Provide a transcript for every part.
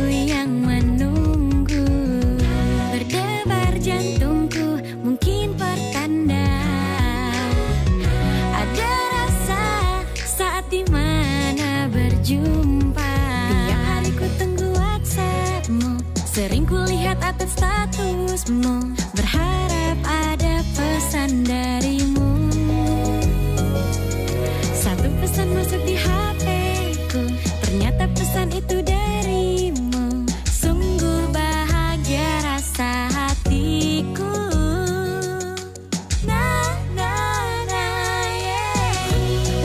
hatiku yang menunggu. Berdebar jantungku mungkin pertanda ada rasa saat dimana berjumpa. Tiap hari ku tunggu WhatsAppmu, sering kulihat update statusmu, berharap ada pesan darimu. Satu pesan masuk di HP-ku, ternyata pesan itu darimu. Sungguh bahagia rasa hatiku. Nah, nah, nah, yeah.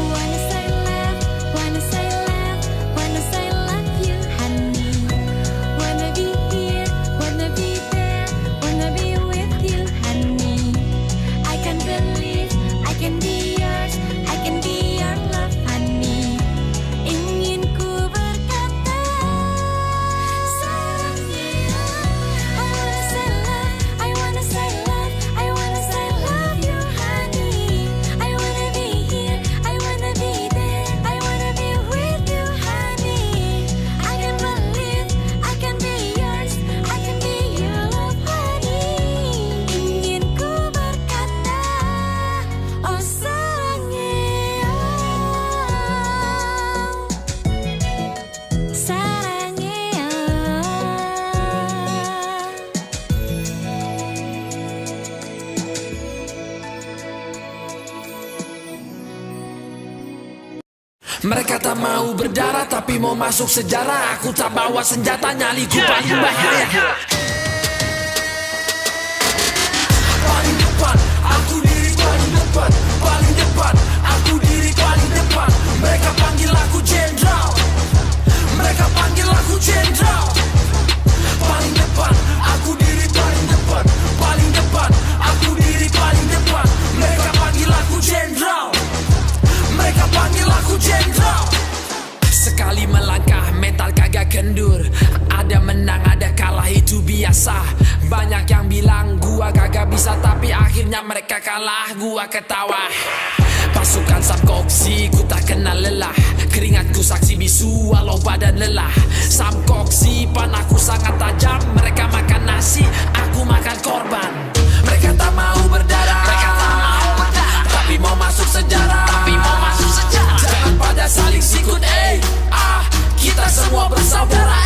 Wanna say love, wanna say love, wanna say love you, honey. Wanna be here, wanna be there, wanna be with you, honey. I can't believe I can be yours, I can be your love, honey. Ingin ku berkata sayangnya. I wanna say love, I wanna say love, I wanna say love you, honey. I wanna be here, I wanna be there, I wanna be with you, honey. I can believe I can be yours, I can be your love, honey. Ingin ku berkata oh saranghaeyo, saranghaeyo. Mereka tak mau berdarah tapi mau masuk sejarah. Aku tak bawa senjata, nyaliku paling bahaya. Paling depan, aku diri paling depan. Paling depan, aku diri paling depan. Mereka panggil aku jendral, mereka panggil aku jendral. Paling depan, aku diri paling depan. Paling depan, aku diri paling depan. Mereka panggil aku jendral, mereka panggil aku jendral. Sekali melangkah mental kagak kendur. Ada menang ada kalah itu biasa. Banyak yang bilang gua kagak bisa, tapi akhirnya mereka kalah, gua ketawa. Pasukan samkoksi ku tak kenal lelah. Keringatku saksi bisu walau badan lelah. Samkoksi panahku sangat tajam. Mereka makan nasi, aku makan korban. Mereka tak mau berdarah, mereka tak mau berdarah, tapi mau masuk sejarah, tapi mau masuk sejarah. Jangan pada saling sikut, kita semua bersaudara,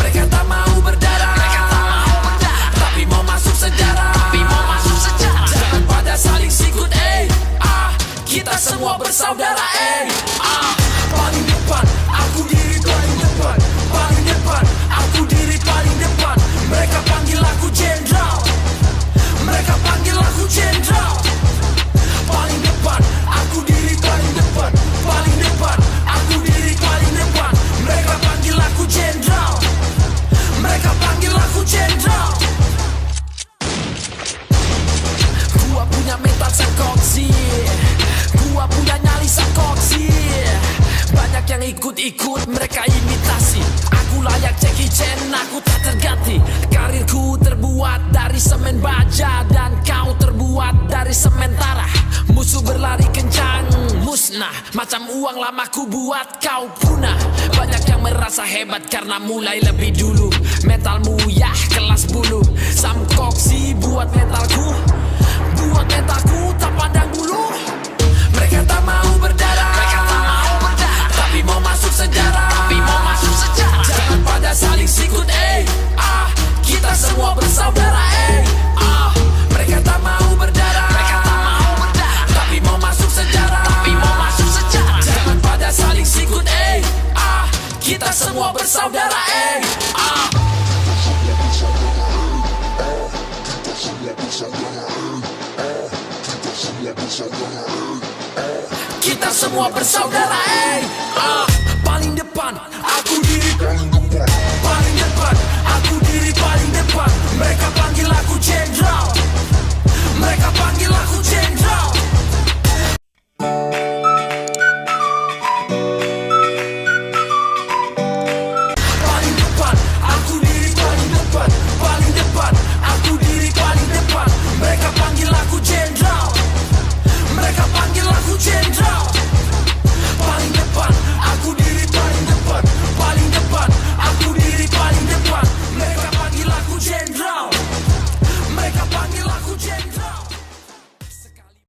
Mereka tak mau berdarah, mereka tak mau berdarah, tapi mau masuk sejarah, tapi mau masuk sejarah. Jangan pada saling sikut, kita semua bersaudara, Paling depan, aku diri paling depan. Paling depan, aku diri paling depan. Mereka panggil aku jendral, mereka panggil aku jendral. Paling depan, aku diri paling depan. Paling depan, aku diri paling depan. Mereka panggil aku jendral, mereka panggil aku jendral. Gua punya mental sekoksi, gua punya nyali sekoksi. Banyak yang ikut-ikut, mereka imitasi. Aku layak Jackie Chan, aku tak terganti. Karirku terbuat dari semen baja, dan kau terbuat dari semen tanah. Musuh berlari kencang, musnah. Macam uang lama ku buat kau punah. Banyak yang merasa hebat karena mulai lebih dulu. Mentalmu ya kelas bulu. Samkoksi buat mentalku, buat mentalku tak pandang bulu. Mereka tak mau berdarah, mereka tak mau berdarah, tapi mau masuk sejarah, tapi mau masuk sejarah. Jangan pada saling sikut, kita semua bersaudara, Mereka tak mau berdarah, mereka tak mau berdarah, tapi mau masuk sejarah, tapi mau masuk sejarah. Jangan pada saling sikut, kita semua bersaudara, Kita semua bersaudara, Paling depan, aku diri